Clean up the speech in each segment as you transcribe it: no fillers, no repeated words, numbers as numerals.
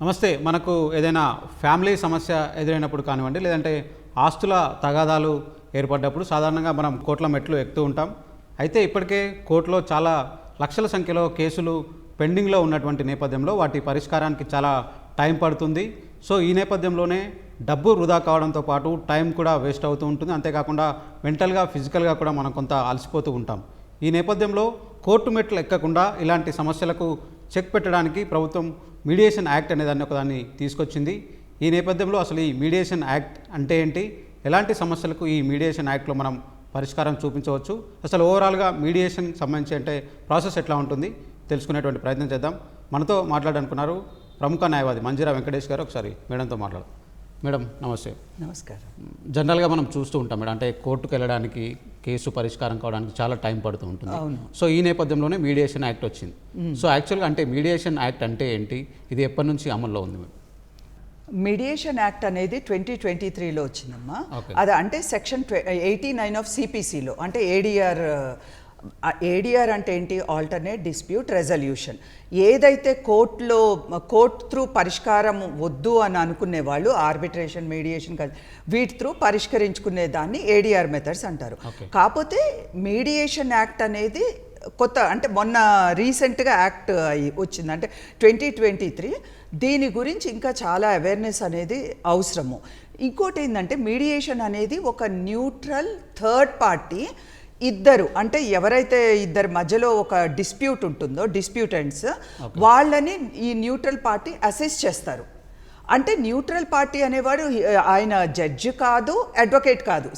నమస్తే. మనకు ఏదైనా ఫ్యామిలీ సమస్య ఎదురైనప్పుడు కానివ్వండి, లేదంటే ఆస్తుల తగాదాలు ఏర్పడ్డప్పుడు సాధారణంగా మనం కోర్టుల మెట్లు ఎక్కుతూ ఉంటాం. అయితే ఇప్పటికే కోర్టులో చాలా లక్షల సంఖ్యలో కేసులు పెండింగ్లో ఉన్నటువంటి నేపథ్యంలో వాటి పరిష్కారానికి చాలా టైం పడుతుంది. సో ఈ నేపథ్యంలోనే డబ్బు వృధా కావడంతో పాటు టైం కూడా వేస్ట్ అవుతూ ఉంటుంది. అంతేకాకుండా మెంటల్గా, ఫిజికల్గా కూడా మనం కొంత అలసిపోతూ ఉంటాం. ఈ నేపథ్యంలో కోర్టు మెట్లు ఎక్కకుండా ఇలాంటి సమస్యలకు చెక్ పెట్టడానికి ప్రభుత్వం మీడియేషన్ యాక్ట్ అనేదాన్ని ఒకదాన్ని తీసుకొచ్చింది. ఈ నేపథ్యంలో అసలు ఈ మీడియేషన్ యాక్ట్ అంటే ఏంటి, ఎలాంటి సమస్యలకు ఈ మీడియేషన్ యాక్ట్లో మనం పరిష్కారం చూపించవచ్చు, అసలు ఓవరాల్గా మీడియేషన్ సంబంధించి అంటే ప్రాసెస్ ఎట్లా ఉంటుంది తెలుసుకునేటువంటి ప్రయత్నం చేద్దాం. మనతో మాట్లాడాలనుకున్నారు ప్రముఖ న్యాయవాది మంజీరా వెంకటేష్ గారు. ఒకసారి మేడంతో మాట్లాడదాం. మేడం నమస్తే. నమస్కారం. జనరల్గా మనం చూస్తూ ఉంటాం మేడం, అంటే కోర్టుకు వెళ్ళడానికి, కేసు పరిష్కారం కావడానికి చాలా టైం పడుతూ ఉంటుంది. సో ఈ నేపథ్యంలోనే మీడియేషన్ యాక్ట్ వచ్చింది. సో యాక్చువల్గా అంటే మీడియేషన్ యాక్ట్ అంటే ఏంటి, ఇది ఎప్పటి నుంచి అమల్లో ఉంది మేడం? మీడియేషన్ యాక్ట్ అనేది 2023లో వచ్చిందమ్మా. అది అంటే సెక్షన్ 89 ఆఫ్ సిపిసిలో, అంటే ఏడిఆర్ అంటే ఏంటి, ఆల్టర్నేట్ డిస్ప్యూట్ రెజల్యూషన్. ఏదైతే కోర్ట్ త్రూ పరిష్కారం వద్దు అని అనుకునే వాళ్ళు ఆర్బిట్రేషన్, మీడియేషన్ వీటి త్రూ పరిష్కరించుకునే దాన్ని ఏడిఆర్ మెథడ్స్ అంటారు. కాకపోతే మీడియేషన్ యాక్ట్ అనేది కొత్త, అంటే మొన్న రీసెంట్గా యాక్ట్ వచ్చింది, అంటే 2023. దీని గురించి ఇంకా చాలా అవేర్నెస్ అనేది అవసరము. ఇంకోటి ఏంటంటే మీడియేషన్ అనేది ఒక న్యూట్రల్ థర్డ్ పార్టీ, ఇద్దరు, అంటే ఎవరైతే ఇద్దరి మధ్యలో ఒక డిస్ప్యూట్ ఉంటుందో, డిస్ప్యూటెంట్స్, వాళ్ళని ఈ న్యూట్రల్ పార్టీ అసెస్ చేస్తారు. అంటే పార్టీ అనేవాడు ఆయన జడ్జి కాదు, అడ్వకేట్ కాదు.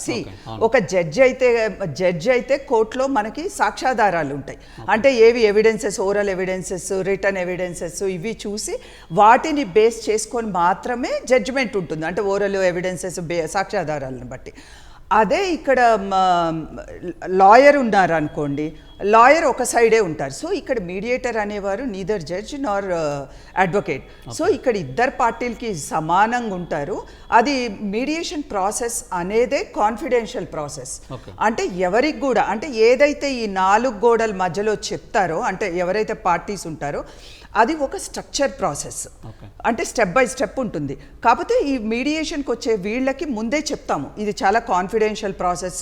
ఒక జడ్జి అయితే కోర్టులో మనకి సాక్ష్యాధారాలు ఉంటాయి. అంటే ఏవి evidences, oral evidences, return evidences, ఇవి చూసి వాటిని బేస్ చేసుకొని మాత్రమే జడ్జిమెంట్ ఉంటుంది, అంటే ఓరల్ ఎవిడెన్సెస్, సాక్ష్యాధారాలను బట్టి. అదే ఇక్కడ లాయర్ ఉన్నారు అనుకోండి, లాయర్ ఒక సైడే ఉంటారు. సో ఇక్కడ మీడియేటర్ అనేవారు నీదర్ జడ్జ్ నార్ అడ్వకేట్. సో ఇక్కడ ఇద్దరు పార్టీలకి సమానంగా ఉంటారు. అది మీడియేషన్ ప్రాసెస్ అనేదే కాన్ఫిడెన్షియల్ ప్రాసెస్. అంటే ఎవరికి కూడా, అంటే ఏదైతే ఈ 4 గోడల మధ్యలో చెప్తారో, అంటే ఎవరైతే పార్టీస్ ఉంటారో, అది ఒక స్ట్రక్చర్ ప్రాసెస్, అంటే స్టెప్ బై స్టెప్ ఉంటుంది. కాకపోతే ఈ మీడియేషన్కి వచ్చే వీళ్ళకి ముందే చెప్తాము ఇది చాలా కాన్ఫిడెన్షియల్ ప్రాసెస్.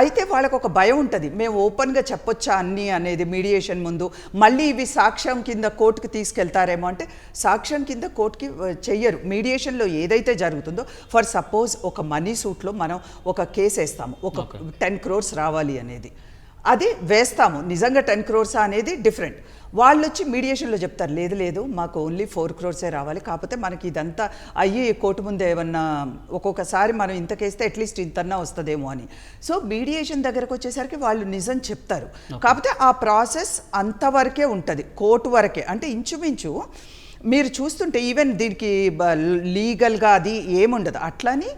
అయితే వాళ్ళకు ఒక భయం ఉంటుంది, మేము ఓపెన్గా చెప్పొచ్చా అన్నీ అనేది మీడియేషన్ ముందు, మళ్ళీ ఇవి సాక్ష్యం కింద కోర్టుకి తీసుకెళ్తారేమో. అంటే సాక్ష్యం కింద కోర్టుకి చెయ్యరు. మీడియేషన్లో ఏదైతే జరుగుతుందో, ఫర్ సపోజ్ ఒక మనీ సూట్లో మనం ఒక కేసు వేస్తాము, ఒక 10 crores రావాలి అనేది, అది వేస్తాము. నిజంగా 10 crores అనేది డిఫరెంట్. వాళ్ళు వచ్చి మీడియేషన్లో చెప్తారు, లేదు మాకు ఓన్లీ 4 crores రావాలి, కాకపోతే మనకి ఇదంతా అయ్యి కోర్టు ముందు ఏమన్నా ఒక్కొక్కసారి మనం ఇంతకేస్తే అట్లీస్ట్ ఇంతన్నా వస్తుందేమో అని. సో మీడియేషన్ దగ్గరకు వచ్చేసరికి వాళ్ళు నిజం చెప్తారు. కాకపోతే ఆ ప్రాసెస్ అంతవరకే ఉంటుంది, కోర్టు వరకే. అంటే ఇంచుమించు మీరు చూస్తుంటే ఈవెన్ దీనికి లీగల్గా అది ఏముండదు. అట్లని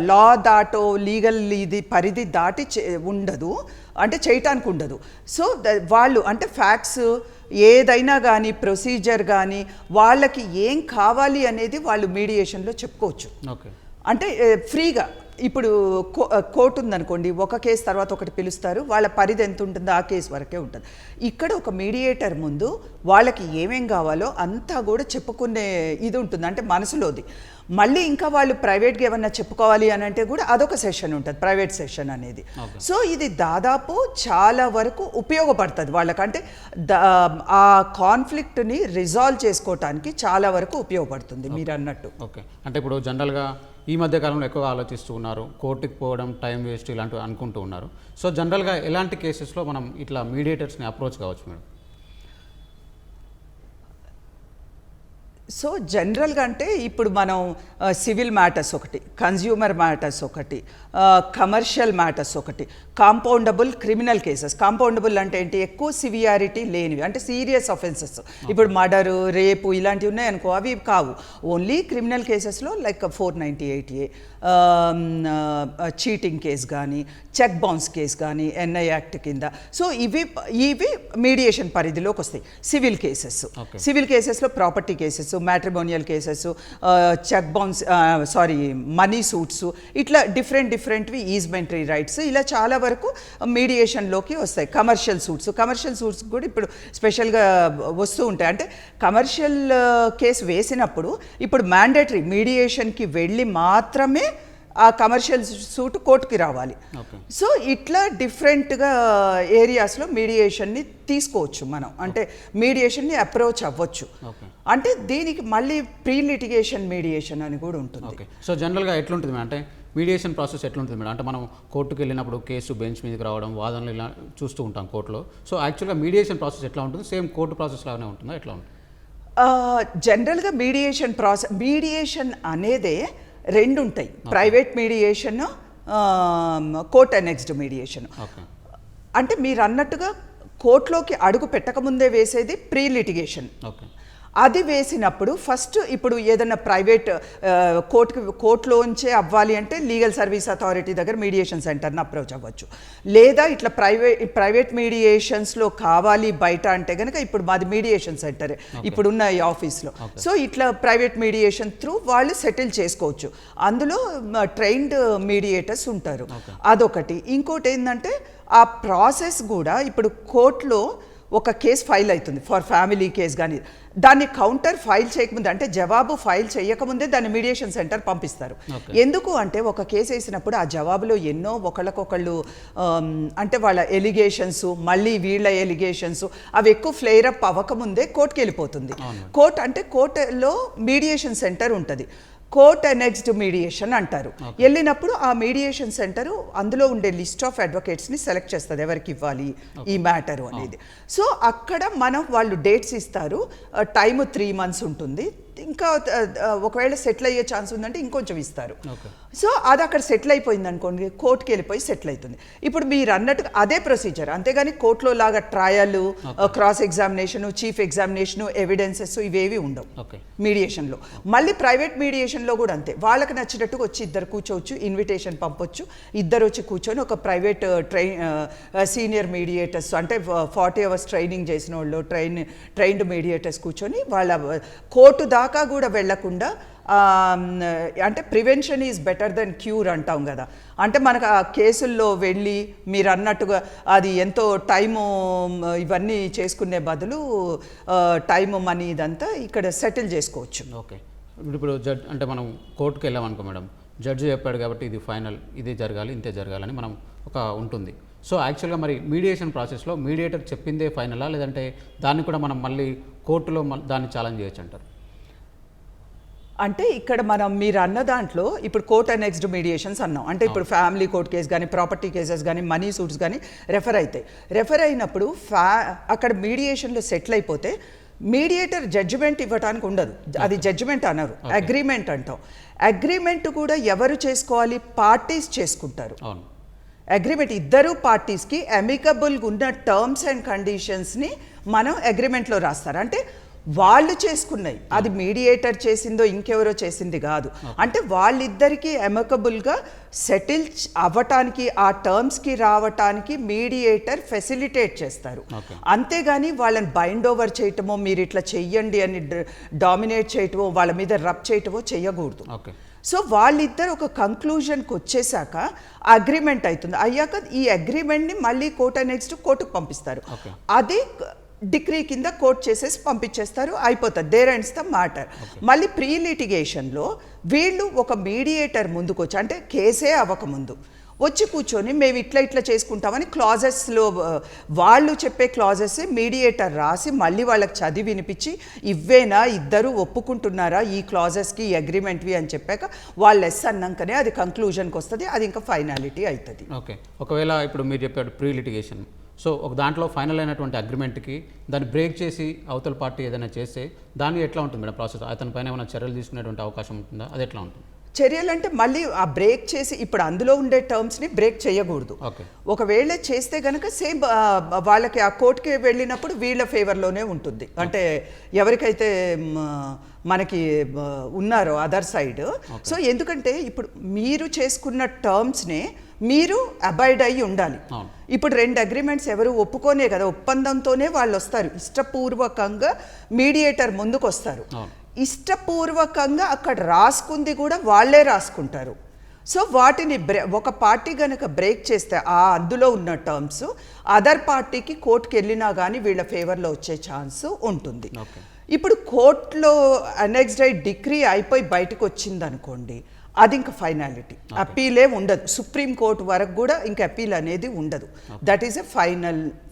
లా దాటో లీగల్ ఇది పరిధి దాటి ఉండదు, అంటే చేయటానికి ఉండదు. సో వాళ్ళు అంటే ఫ్యాక్ట్స్ ఏదైనా కానీ, ప్రొసీజర్ కానీ, వాళ్ళకి ఏం కావాలి అనేది వాళ్ళు మీడియేషన్లో చెప్పుకోవచ్చు. అంటే ఫ్రీగా. ఇప్పుడు కోర్టు ఉందనుకోండి, ఒక కేసు తర్వాత ఒకటి పిలుస్తారు, వాళ్ళ పరిధి ఎంత ఉంటుందో ఆ కేసు వరకే ఉంటుంది. ఇక్కడ ఒక మీడియేటర్ ముందు వాళ్ళకి ఏమేం కావాలో అంతా కూడా చెప్పుకునే ఇది ఉంటుంది, అంటే మనసులోది. మళ్ళీ ఇంకా వాళ్ళు ప్రైవేట్గా ఏమన్నా చెప్పుకోవాలి అని అంటే కూడా అదొక సెషన్ ఉంటుంది, ప్రైవేట్ సెషన్ అనేది. సో ఇది దాదాపు చాలా వరకు ఉపయోగపడుతుంది వాళ్ళకంటే ఆ కాన్ఫ్లిక్ట్ని రిజాల్వ్ చేసుకోవటానికి చాలా వరకు ఉపయోగపడుతుంది మీరు అన్నట్టు. ఓకే, అంటే ఇప్పుడు జనరల్గా ఈ మధ్య కాలంలో ఎక్కువగా ఆలోచిస్తూ ఉన్నారు, కోర్టుకి పోవడం టైం వేస్ట్ ఇలాంటివి అనుకుంటూ ఉన్నారు. సో జనరల్గా ఎలాంటి కేసెస్లో మనం ఇట్లా మీడియేటర్స్ని అప్రోచ్ కావచ్చు మేడం? సో జనరల్గా అంటే ఇప్పుడు మనం సివిల్ మ్యాటర్స్ ఒకటి, కన్జ్యూమర్ మ్యాటర్స్ ఒకటి, కమర్షియల్ మ్యాటర్స్ ఒకటి, కాంపౌండబుల్ క్రిమినల్ కేసెస్. కాంపౌండబుల్ అంటే ఏంటి, ఎక్కువ సివియారిటీ లేనివి, అంటే సీరియస్ అఫెన్సెస్. ఇప్పుడు మర్డరు, రేపు ఇలాంటివి ఉన్నాయనుకో, అవి కావు. ఓన్లీ క్రిమినల్ కేసెస్లో లైక్ 498A, చీటింగ్ కేసు కానీ, చెక్ బౌన్స్ కేసు కానీ, ఎన్ఐ యాక్ట్ కింద. సో ఇవి మీడియేషన్ పరిధిలోకి వస్తాయి. సివిల్ కేసెస్లో property cases, matrimonial cases, check bounce money suits, ఇట్లా డిఫరెంట్వి ఈజ్మెంటరీ రైట్స్, ఇలా చాలా వరకు మీడియేషన్లోకి వస్తాయి. కమర్షియల్ సూట్స్ కూడా ఇప్పుడు స్పెషల్గా వస్తూ ఉంటాయి. అంటే కమర్షియల్ కేసు వేసినప్పుడు ఇప్పుడు మ్యాండేటరీ మీడియేషన్కి వెళ్ళి మాత్రమే ఆ కమర్షియల్ సూట్ కోర్టుకి రావాలి. సో ఇట్లా డిఫరెంట్గా ఏరియాస్లో మీడియేషన్ని తీసుకోవచ్చు మనం, అంటే మీడియేషన్ని అప్రోచ్ అవ్వచ్చు. అంటే దీనికి మళ్ళీ ప్రీ లిటిగేషన్ మీడియేషన్ అని కూడా ఉంటుంది. సో జనరల్గా ఎట్లుంటుంది మేడం, అంటే మీడియేషన్ ప్రాసెస్ ఎట్లుంటుంది మేడం? అంటే మనం కోర్టుకు వెళ్ళినప్పుడు కేసు బెంచ్ మీదకి రావడం, వాదనలు ఇలా చూస్తూ ఉంటాం కోర్టులో. సో యాక్చువల్గా మీడియేషన్ ప్రాసెస్ ఎట్లా ఉంటుంది? సేమ్ కోర్టు ప్రాసెస్ లాగానే ఉంటుందా, ఎట్లా ఉంటుంది? జనరల్గా మీడియేషన్ అనేదే రెండు ఉంటాయి, private mediation, court annexed mediation. అంటే మీరు అన్నట్టుగా కోర్టులోకి అడుగు పెట్టకముందే వేసేది ప్రీ లిటిగేషన్. అది వేసినప్పుడు ఫస్ట్ ఇప్పుడు ఏదైనా ప్రైవేట్ కోర్టులోంచే అవ్వాలి అంటే లీగల్ సర్వీస్ అథారిటీ దగ్గర మీడియేషన్ సెంటర్ని అప్రోచ్ అవ్వచ్చు. లేదా ఇట్లా ప్రైవేట్ మీడియేషన్స్లో కావాలి బయట అంటే కనుక ఇప్పుడు మాది మీడియేషన్ సెంటరే ఇప్పుడున్న ఈ ఆఫీస్లో. సో ఇట్లా ప్రైవేట్ మీడియేషన్ త్రూ వాళ్ళు సెటిల్ చేసుకోవచ్చు. అందులో ట్రైన్డ్ మీడియేటర్స్ ఉంటారు, అదొకటి. ఇంకోటి ఏంటంటే ఆ ప్రాసెస్ కూడా ఇప్పుడు కోర్టులో ఒక కేసు ఫైల్ అవుతుంది ఫర్ ఫ్యామిలీ కేసు, కానీ దాన్ని కౌంటర్ ఫైల్ చేయకముందే, అంటే జవాబు ఫైల్ చేయకముందే దాన్ని మీడియేషన్ సెంటర్ పంపిస్తారు. ఎందుకు అంటే ఒక కేసు వేసినప్పుడు ఆ జవాబులో ఎన్నో ఒకళ్ళకొకళ్ళు అంటే వాళ్ళ ఎలిగేషన్స్, మళ్ళీ వీళ్ళ ఎలిగేషన్స్ అవి ఎక్కువ ఫ్లేర్ అప్ అవ్వకముందే కోర్టుకి వెళ్ళిపోతుంది. కోర్టులో మీడియేషన్ సెంటర్ ఉంటుంది, కోర్ట్ అనెక్స్డ్ మీడియేషన్ అంటారు. వెళ్ళినప్పుడు ఆ మీడియేషన్ సెంటరు అందులో ఉండే లిస్ట్ ఆఫ్ అడ్వకేట్స్ని సెలెక్ట్ చేస్తుంది ఎవరికి ఇవ్వాలి ఈ మ్యాటరు అనేది. సో అక్కడ వాళ్ళు డేట్స్ ఇస్తారు, టైము 3 months ఉంటుంది. ఇంకా ఒకవేళ సెటిల్ అయ్యే ఛాన్స్ ఉందంటే ఇంకొంచెం ఇస్తారు. సో అది అక్కడ సెటిల్ అయిపోయింది అనుకోండి, కోర్టుకి వెళ్ళిపోయి సెటిల్ అవుతుంది. ఇప్పుడు మీరు అన్నట్టుగా అదే ప్రొసీజర్, అంతేగాని కోర్టులో లాగా trial, cross examination, chief examination, evidences ఇవేవి ఉండవు మీడియేషన్లో. మళ్ళీ ప్రైవేట్ మీడియేషన్లో కూడా అంతే, వాళ్ళకి నచ్చినట్టుగా వచ్చి ఇద్దరు కూర్చోవచ్చు, ఇన్విటేషన్ పంపొచ్చు, ఇద్దరు వచ్చి కూర్చొని ఒక ప్రైవేట్ సీనియర్ మీడియేటర్స్ అంటే 40 hours ట్రైనింగ్ చేసిన వాళ్ళు ట్రైన్డ్ మీడియేటర్స్ కూర్చొని వాళ్ళ కోర్టు దాకా కూడా వెళ్లకుండా, అంటే prevention is better than cure అంటాం కదా. అంటే మనకు ఆ కేసుల్లో వెళ్ళి మీరు అన్నట్టుగా అది ఎంతో టైము ఇవన్నీ చేసుకునే బదులు టైము మనీ ఇదంతా ఇక్కడ సెటిల్ చేసుకోవచ్చు. ఓకే, ఇప్పుడు జడ్జ్ అంటే మనం కోర్టుకు వెళ్ళామనుకో మేడం, జడ్జి చెప్పాడు కాబట్టి ఇది ఫైనల్, ఇదే జరగాలి, ఇంతే జరగాలని మనం ఒక ఉంటుంది. సో యాక్చువల్గా మరి మీడియేషన్ ప్రాసెస్లో మీడియేటర్ చెప్పిందే ఫైనలా, లేదంటే దాన్ని కూడా మనం మళ్ళీ కోర్టులో దాన్ని ఛాలెంజ్ చేయొచ్చు అంటారు? అంటే ఇక్కడ మీరు అన్న దాంట్లో ఇప్పుడు కోర్ట్ అనెక్స్డ్ మీడియేషన్స్ అన్నాం, అంటే ఇప్పుడు ఫ్యామిలీ కోర్ట్ కేసు కానీ, ప్రాపర్టీ కేసెస్ కానీ, మనీ సూట్స్ కానీ రెఫర్ అవుతాయి. రెఫర్ అయినప్పుడు అక్కడ మీడియేషన్లో సెటిల్ అయిపోతే మీడియేటర్ జడ్జిమెంట్ ఇవ్వడానికి ఉండదు, అది జడ్జిమెంట్ అనరు, అగ్రిమెంట్ అంటాం. అగ్రిమెంట్ కూడా ఎవరు చేసుకోవాలి? పార్టీస్ చేసుకుంటారు. అగ్రిమెంట్ ఇద్దరు పార్టీస్కి అమికబుల్గా ఉన్న టర్మ్స్ అండ్ కండిషన్స్ని మనం అగ్రిమెంట్లో రాస్తారు. అంటే వాళ్ళు చేసుకున్నాయి, అది మీడియేటర్ చేసిందో ఇంకెవరో చేసింది కాదు. అంటే వాళ్ళిద్దరికీ అమికబుల్గా సెటిల్ అవ్వటానికి, ఆ టర్మ్స్కి రావటానికి మీడియేటర్ ఫెసిలిటేట్ చేస్తారు. అంతేగాని వాళ్ళని బైండ్ ఓవర్ చేయటమో, మీరు ఇట్లా చెయ్యండి అని డామినేట్ చేయటమో, వాళ్ళ మీద రబ్ చేయటమో చెయ్యకూడదు. సో వాళ్ళిద్దరు ఒక కంక్లూజన్కి వచ్చేసాక అగ్రిమెంట్ అవుతుంది. అయ్యాక ఈ అగ్రిమెంట్ని మళ్ళీ కోర్టుకు పంపిస్తారు. అది డిగ్రీ కింద కోర్ట్ చేసేసి పంపించేస్తారు, అయిపోతుంది, దేర్ ఎండ్స్ ద మ్యాటర్. మళ్ళీ ప్రీ లిటిగేషన్లో వీళ్ళు ఒక మీడియేటర్ ముందుకు వచ్చి, అంటే కేసే అవ్వకముందు వచ్చి కూర్చొని మేము ఇట్లా చేసుకుంటామని క్లాజెస్లో వాళ్ళు చెప్పే క్లాజెస్ మీడియేటర్ రాసి మళ్ళీ వాళ్ళకి చదివి వినిపించి, ఇవ్వేనా, ఇద్దరు ఒప్పుకుంటున్నారా ఈ క్లాజెస్కి, ఈ అగ్రిమెంట్వి అని చెప్పాక వాళ్ళు ఎస్ అన్నాకనే అది కంక్లూజన్కి వస్తుంది, అది ఇంకా ఫైనాలిటీ అవుతుంది. ఓకే, ఒకవేళ ఇప్పుడు మీరు చెప్పాడు ప్రీ లిటిగేషన్, సో ఒక దాంట్లో ఫైనల్ అయినటువంటి అగ్రిమెంట్కి దాన్ని బ్రేక్ చేసి అవతల పార్టీ ఏదైనా చేస్తే దాన్ని ఎట్లా ఉంటుంది మేడం ప్రాసెస్? అతని పైన ఏమైనా చర్యలు తీసుకునేటువంటి అవకాశం ఉంటుందా? అది ఎట్లా ఉంటుంది? చర్యలు అంటే మళ్ళీ ఆ బ్రేక్ చేసి, ఇప్పుడు అందులో ఉండే టర్మ్స్ని బ్రేక్ చేయకూడదు. ఒకవేళ చేస్తే కనుక సేమ్ వాళ్ళకి ఆ కోర్టుకి వెళ్ళినప్పుడు వీళ్ళ ఫేవర్లోనే ఉంటుంది. అంటే ఎవరికైతే మనకి ఉన్నారో అదర్ సైడ్. సో ఎందుకంటే ఇప్పుడు మీరు చేసుకున్న టర్మ్స్నే మీరు అబైడ్ అయ్యి ఉండాలి. ఇప్పుడు 2 అగ్రిమెంట్స్ ఎవరు ఒప్పుకోనే కదా, ఒప్పందంతోనే వాళ్ళు వస్తారు, ఇష్టపూర్వకంగా మీడియేటర్ ముందుకు వస్తారు. ఇష్టపూర్వకంగా అక్కడ రాసుకుంది కూడా వాళ్ళే రాసుకుంటారు. సో వాటిని ఒక పార్టీ కనుక బ్రేక్ చేస్తే అందులో ఉన్న టర్మ్స్ అదర్ పార్టీకి కోర్టుకి వెళ్ళినా కానీ వీళ్ళ ఫేవర్లో వచ్చే ఛాన్స్ ఉంటుంది. ఇప్పుడు కోర్టులో అనెక్స్డ్ డిగ్రీ అయిపోయి బయటకు వచ్చింది అనుకోండి, అది ఇంకా ఫైనాలిటీ, అప్పీలే ఉండదు. సుప్రీంకోర్టు వరకు కూడా ఇంకా అప్పీల్ అనేది ఉండదు. దట్ ఈస్ ఎ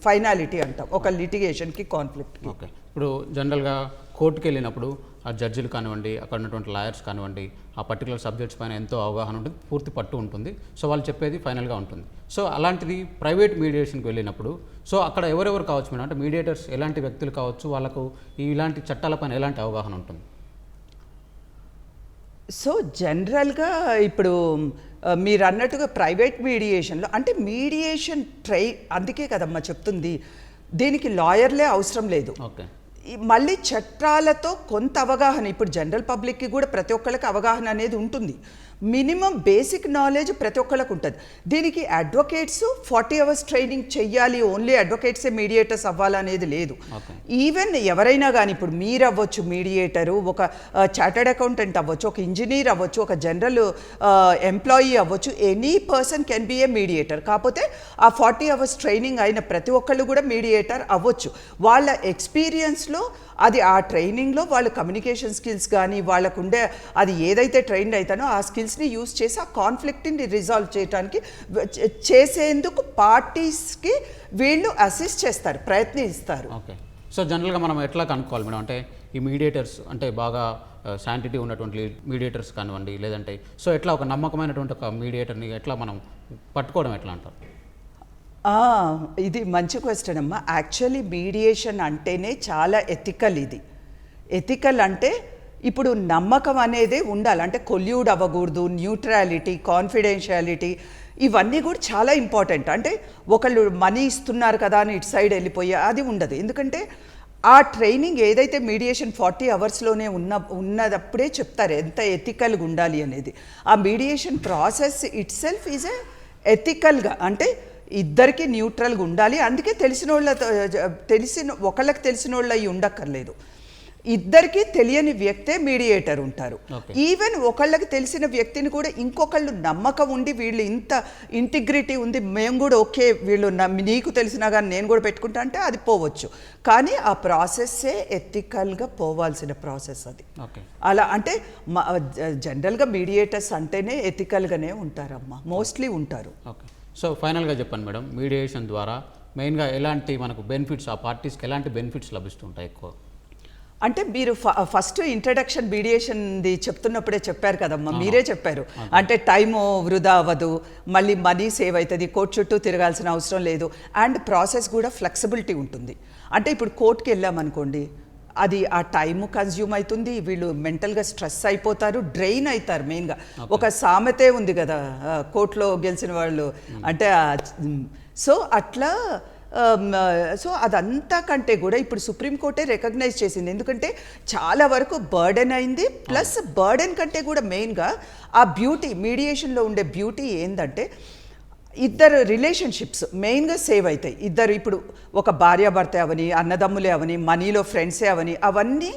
ఫైనాలిటీ అంటాం ఒక లిటిగేషన్కి, కాన్ఫ్లిక్ట్కి. ఓకే, ఇప్పుడు జనరల్గా కోర్టుకి వెళ్ళినప్పుడు ఆ జడ్జిలు కానివ్వండి, అక్కడ ఉన్నటువంటి లాయర్స్ కానివ్వండి, ఆ పర్టికులర్ సబ్జెక్ట్స్ పైన ఎంతో అవగాహన ఉంటుంది, పూర్తి పట్టు ఉంటుంది. సో వాళ్ళు చెప్పేది ఫైనల్గా ఉంటుంది. సో అలాంటిది ప్రైవేట్ మీడియేషన్కి వెళ్ళినప్పుడు సో అక్కడ ఎవరెవరు కావచ్చు మేడం, అంటే మీడియేటర్స్ ఎలాంటి వ్యక్తులు కావచ్చు, వాళ్ళకు ఇలాంటి చట్టాలపైన ఎలాంటి అవగాహన ఉంటుంది? సో జనరల్గా ఇప్పుడు మీరు అన్నట్టుగా ప్రైవేట్ మీడియేషన్లో అంటే మీడియేషన్ అందుకే కదమ్మా చెప్తుంది, దీనికి లాయర్లే అవసరం లేదు. ఓకే, మళ్ళీ చట్టాలతో కొంత అవగాహన, ఇప్పుడు జనరల్ పబ్లిక్కి కూడా ప్రతి ఒక్కరికి అవగాహన అనేది ఉంటుంది. మినిమం బేసిక్ నాలెడ్జ్ ప్రతి ఒక్కరికి ఉంటుంది. దీనికి అడ్వకేట్స్ 40 hours ట్రైనింగ్ చెయ్యాలి, ఓన్లీ అడ్వకేట్సే మీడియేటర్స్ అవ్వాలనేది లేదు. ఈవెన్ ఎవరైనా కానీ, ఇప్పుడు మీరు అవ్వచ్చు మీడియేటరు, ఒక చార్టర్డ్ అకౌంటెంట్ అవ్వచ్చు, ఒక ఇంజనీర్ అవ్వచ్చు, ఒక జనరల్ ఎంప్లాయీ అవ్వచ్చు, any person can be A mediator. కాకపోతే ఆ 40 hours ట్రైనింగ్ అయిన ప్రతి ఒక్కళ్ళు కూడా మీడియేటర్ అవ్వచ్చు. వాళ్ళ ఎక్స్పీరియన్స్లో అది ఆ ట్రైనింగ్లో వాళ్ళ కమ్యూనికేషన్ స్కిల్స్ కానీ వాళ్ళకు ఉండే అది ఏదైతే ట్రైన్ అవుతానో ఆ స్కిల్స్ని యూజ్ చేసి ఆ కాన్ఫ్లిక్ట్ని రిజాల్వ్ చేయడానికి చేసేందుకు పార్టీస్కి వీళ్ళు అసిస్ట్ చేస్తారు, ప్రయత్నిస్తారు. ఓకే, సో జనరల్గా మనం ఎట్లా కనుక్కోవాలి మేడం, అంటే ఈ మీడియేటర్స్ అంటే బాగా శాంటిటీ ఉన్నటువంటి మీడియేటర్స్ కానివ్వండి, లేదంటే సో ఎట్లా ఒక నమ్మకమైనటువంటి ఒక మీడియేటర్ని ఎట్లా మనం పట్టుకోవడం ఎట్లా అంటారు? ఇది మంచి క్వశ్చన్ అమ్మా. యాక్చువల్లీ మీడియేషన్ అంటేనే చాలా ఎథికల్. ఇది ఎథికల్ అంటే ఇప్పుడు నమ్మకం అనేది ఉండాలి, అంటే కొల్యూడ్ అవ్వకూడదు, న్యూట్రాలిటీ, కాన్ఫిడెన్షియాలిటీ, ఇవన్నీ కూడా చాలా ఇంపార్టెంట్. అంటే ఒకళ్ళు మనీ ఇస్తున్నారు కదా అని ఇటు సైడ్ వెళ్ళిపోయి అది ఉండదు. ఎందుకంటే ఆ ట్రైనింగ్ ఏదైతే మీడియేషన్ 40 hours ఉన్నదప్పుడే చెప్తారు ఎంత ఎథికల్గా ఉండాలి అనేది. ఆ mediation process itself is a ఎథికల్గా, అంటే ఇద్దరికి న్యూట్రల్గా ఉండాలి. అందుకే ఒకళ్ళకి తెలిసిన వాళ్ళు అవి ఉండక్కర్లేదు, ఇద్దరికి తెలియని వ్యక్తే మీడియేటర్ ఉంటారు. ఈవెన్ ఒకళ్ళకి తెలిసిన వ్యక్తిని కూడా ఇంకొకళ్ళు నమ్మకం ఉండి వీళ్ళు ఇంత ఇంటిగ్రిటీ ఉంది, మేము కూడా ఓకే వీళ్ళు నీకు తెలిసినా కానీ నేను కూడా పెట్టుకుంటా అంటే అది పోవచ్చు. కానీ ఆ ప్రాసెస్సే ఎథికల్గా పోవాల్సిన ప్రాసెస్ అది. అలా అంటే జనరల్గా మీడియేటర్స్ అంటేనే ఎథికల్గానే ఉంటారమ్మా, మోస్ట్లీ ఉంటారు. ఓకే, సో ఫైనల్గా చెప్పండి మేడం, మీడియేషన్ ద్వారా మెయిన్గా ఎలాంటి మనకు బెనిఫిట్స్, ఆ పార్టీస్కి ఎలాంటి బెనిఫిట్స్ లభిస్తుంటాయి ఎక్కువ? అంటే మీరు ఫస్ట్ ఇంట్రడక్షన్ మీడియేషన్ది చెప్తున్నప్పుడే చెప్పారు కదమ్మా, మీరే చెప్పారు. అంటే టైము వృధా అవ్వదు, మళ్ళీ మనీ సేవ్ అవుతుంది, కోర్టు చుట్టూ తిరగాల్సిన అవసరం లేదు, అండ్ ప్రాసెస్ కూడా ఫ్లెక్సిబిలిటీ ఉంటుంది. అంటే ఇప్పుడు కోర్టుకి వెళ్ళామనుకోండి, అది ఆ టైము కన్జ్యూమ్ అవుతుంది, వీళ్ళు మెంటల్గా స్ట్రెస్ అయిపోతారు, డ్రైన్ అవుతారు. మెయిన్గా ఒక సామెతే ఉంది కదా, కోర్టులో గెలిచిన వాళ్ళు అంటే సో అట్లా. సో అదంతా కంటే కూడా ఇప్పుడు సుప్రీంకోర్టే రికగ్నైజ్ చేసింది, ఎందుకంటే చాలా వరకు బర్డెన్ అయింది. ప్లస్ బర్డెన్ కంటే కూడా మెయిన్గా ఆ బ్యూటీ, మీడియేషన్లో ఉండే బ్యూటీ ఏంటంటే ఇద్దరు రిలేషన్షిప్స్ మెయిన్గా సేవ్ అవుతాయి. ఇద్దరు ఇప్పుడు ఒక భార్యాభర్త అవని, అన్నదమ్ములే అవని, మనీలో ఫ్రెండ్సే అవని, అవన్నీ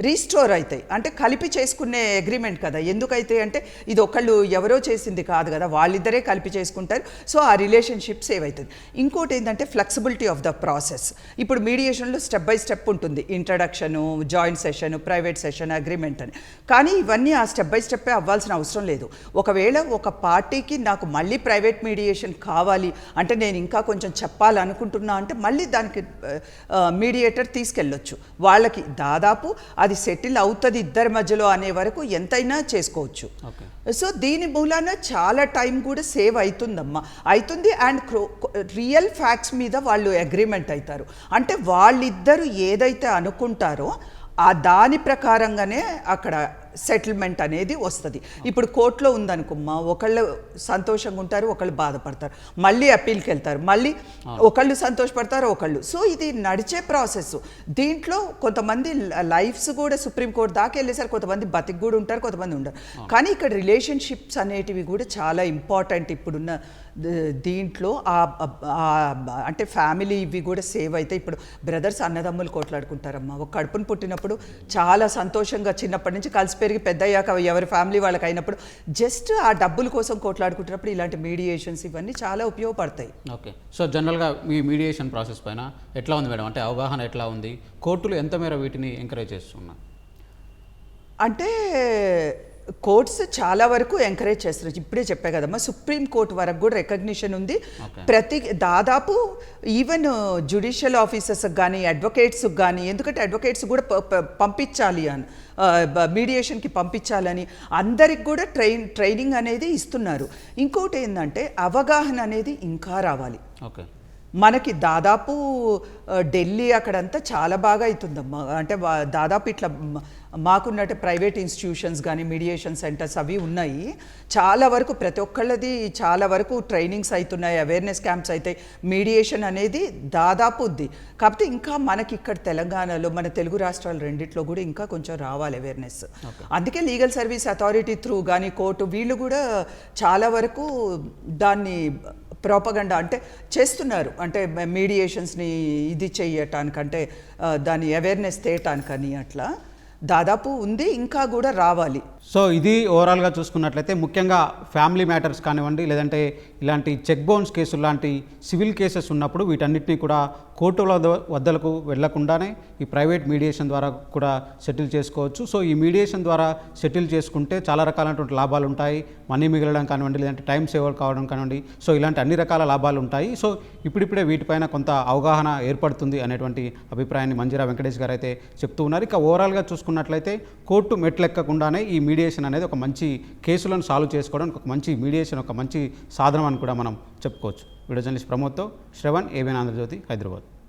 రీస్టోర్ అవుతాయి. అంటే కలిపి చేసుకునే అగ్రిమెంట్ కదా. ఎందుకైతే అంటే ఇది ఒకళ్ళు ఎవరో చేసింది కాదు కదా, వాళ్ళిద్దరే కలిపి చేసుకుంటారు. సో ఆ రిలేషన్షిప్ సేవ్ అవుతుంది. ఇంకోటి ఏంటంటే ఫ్లెక్సిబిలిటీ ఆఫ్ ద ప్రాసెస్. ఇప్పుడు మీడియేషన్లో స్టెప్ బై స్టెప్ ఉంటుంది, introduction, joint session, private session, agreement అని. కానీ ఇవన్నీ ఆ స్టెప్ బై స్టెప్పే అవ్వాల్సిన అవసరం లేదు. ఒకవేళ ఒక పార్టీకి నాకు మళ్ళీ ప్రైవేట్ మీడియేషన్ కావాలి అంటే, నేను ఇంకా కొంచెం చెప్పాలనుకుంటున్నా అంటే మళ్ళీ దానికి మీడియేటర్ తీసుకెళ్ళొచ్చు. వాళ్ళకి దాదాపు అది సెటిల్ అవుతుంది ఇద్దరి మధ్యలో అనే వరకు ఎంతైనా చేసుకోవచ్చు. సో దీని మూలాన చాలా టైం కూడా సేవ్ అవుతుందమ్మా, అవుతుంది. అండ్ రియల్ ఫ్యాక్ట్స్ మీద వాళ్ళు అగ్రిమెంట్ అవుతారు. అంటే వాళ్ళిద్దరూ ఏదైతే అనుకుంటారో ఆ దాని ప్రకారంగానే అక్కడ సెటిల్మెంట్ అనేది వస్తుంది. ఇప్పుడు కోర్టులో ఉందనుకోమ్మా, ఒకళ్ళు సంతోషంగా ఉంటారు, ఒకళ్ళు బాధపడతారు, మళ్ళీ అప్పీల్కి వెళ్తారు, మళ్ళీ ఒకళ్ళు సంతోషపడతారు, ఒకళ్ళు. సో ఇది నడిచే ప్రాసెస్. దీంట్లో కొంతమంది లైఫ్స్ కూడా సుప్రీంకోర్టు దాకా వెళ్ళేసరికి కొంతమంది బతికి కూడా ఉంటారు, కొంతమంది ఉండరు. కానీ ఇక్కడ రిలేషన్షిప్స్ అనేటివి కూడా చాలా ఇంపార్టెంట్. ఇప్పుడున్న దీంట్లో అంటే ఫ్యామిలీ ఇవి కూడా సేవ్ అయితే. ఇప్పుడు బ్రదర్స్ అన్నదమ్ములు కొట్లాడుకుంటారమ్మా, ఒక కడుపును పుట్టినప్పుడు చాలా సంతోషంగా చిన్నప్పటి నుంచి కలిసి పెరిగి పెద్దయ్యాక ఎవరి ఫ్యామిలీ వాళ్ళకి అయినప్పుడు జస్ట్ ఆ డబ్బుల కోసం కొట్లాడుకుంటున్నప్పుడు ఇలాంటి మీడియేషన్స్ ఇవన్నీ చాలా ఉపయోగపడతాయి. ఓకే. సో జనరల్గా మీ మీడియేషన్ ప్రాసెస్ పైన ఎట్లా ఉంది మేడం? అంటే అవగాహన ఎట్లా ఉంది? కోర్టులు ఎంత మేర వీటిని ఎంకరేజ్ చేస్తున్నారు? అంటే కోర్ట్స్ చాలా వరకు ఎంకరేజ్ చేస్తున్నారు. ఇప్పుడే చెప్పా కదమ్మా, సుప్రీం కోర్టు వరకు కూడా రికగ్నిషన్ ఉంది. దాదాపు ఈవెన్ జ్యుడిషియల్ ఆఫీసర్స్కి కానీ అడ్వకేట్స్కి కానీ, ఎందుకంటే అడ్వకేట్స్ కూడా పంపించాలి అని, మీడియేషన్కి పంపించాలని అందరికి కూడా ట్రైనింగ్ అనేది ఇస్తున్నారు. ఇంకోటి ఏంటంటే అవగాహన అనేది ఇంకా రావాలి. ఓకే. మనకి దాదాపు ఢిల్లీ అక్కడంతా చాలా బాగా అవుతుందమ్మా. అంటే దాదాపు ఇట్లా మాకున్నట్టు ప్రైవేట్ ఇన్స్టిట్యూషన్స్ కానీ మీడియేషన్ సెంటర్స్ అవి ఉన్నాయి. చాలా వరకు ప్రతి ఒక్కళ్ళది చాలా వరకు ట్రైనింగ్స్ అవుతున్నాయి, అవేర్నెస్ క్యాంప్స్ అవుతాయి. మీడియేషన్ అనేది దాదాపు ఉంది. కాకపోతే ఇంకా మనకి ఇక్కడ తెలంగాణలో, మన తెలుగు రాష్ట్రాలు రెండిట్లో కూడా ఇంకా కొంచెం రావాలి అవేర్నెస్. అందుకే లీగల్ సర్వీస్ అథారిటీ త్రూ కానీ కోర్టు వీళ్ళు కూడా చాలా వరకు దాన్ని ప్రోపగండా అంటే చేస్తున్నారు. అంటే మీడియేషన్స్ని ఇది చేయటానికంటే దాని అవేర్నెస్ తేయటానికని అట్లా దాదాపు ఉంది, ఇంకా కూడా రావాలి. సో ఇది ఓవరాల్గా చూసుకున్నట్లయితే ముఖ్యంగా ఫ్యామిలీ మ్యాటర్స్ కానివ్వండి, లేదంటే ఇలాంటి చెక్ బౌన్స్ కేసులు లాంటి సివిల్ కేసెస్ ఉన్నప్పుడు వీటన్నిటిని కూడా కోర్టుల వద్దలకు వెళ్లకుండానే ఈ ప్రైవేట్ మీడియేషన్ ద్వారా కూడా సెటిల్ చేసుకోవచ్చు. సో ఈ మీడియేషన్ ద్వారా సెటిల్ చేసుకుంటే చాలా రకాలైనటువంటి లాభాలు ఉంటాయి. మనీ మిగలడం కానివ్వండి, లేదంటే టైం సేవ్ కావడం కానివ్వండి, సో ఇలాంటి అన్ని రకాల లాభాలు ఉంటాయి. సో ఇప్పుడిప్పుడే వీటిపైన కొంత అవగాహన ఏర్పడుతుంది అనేటువంటి అభిప్రాయాన్ని మంజీరా వెంకటేష్ గారు అయితే చెప్తూ ఉన్నారు. ఇక ఓవరాల్గా చూసుకున్నట్లయితే కోర్టు మెట్లెక్కకుండానే ఈ మీడియేషన్ అనేది ఒక మంచి కేసులను సాల్వ్ చేసుకోవడానికి ఒక మంచి మీడియేషన్ ఒక మంచి సాధనం అని కూడా మనం చెప్పుకోవచ్చు. Video journalist ప్రమోద్తో Shravan, ABN Andhra Jyothi, Hyderabad.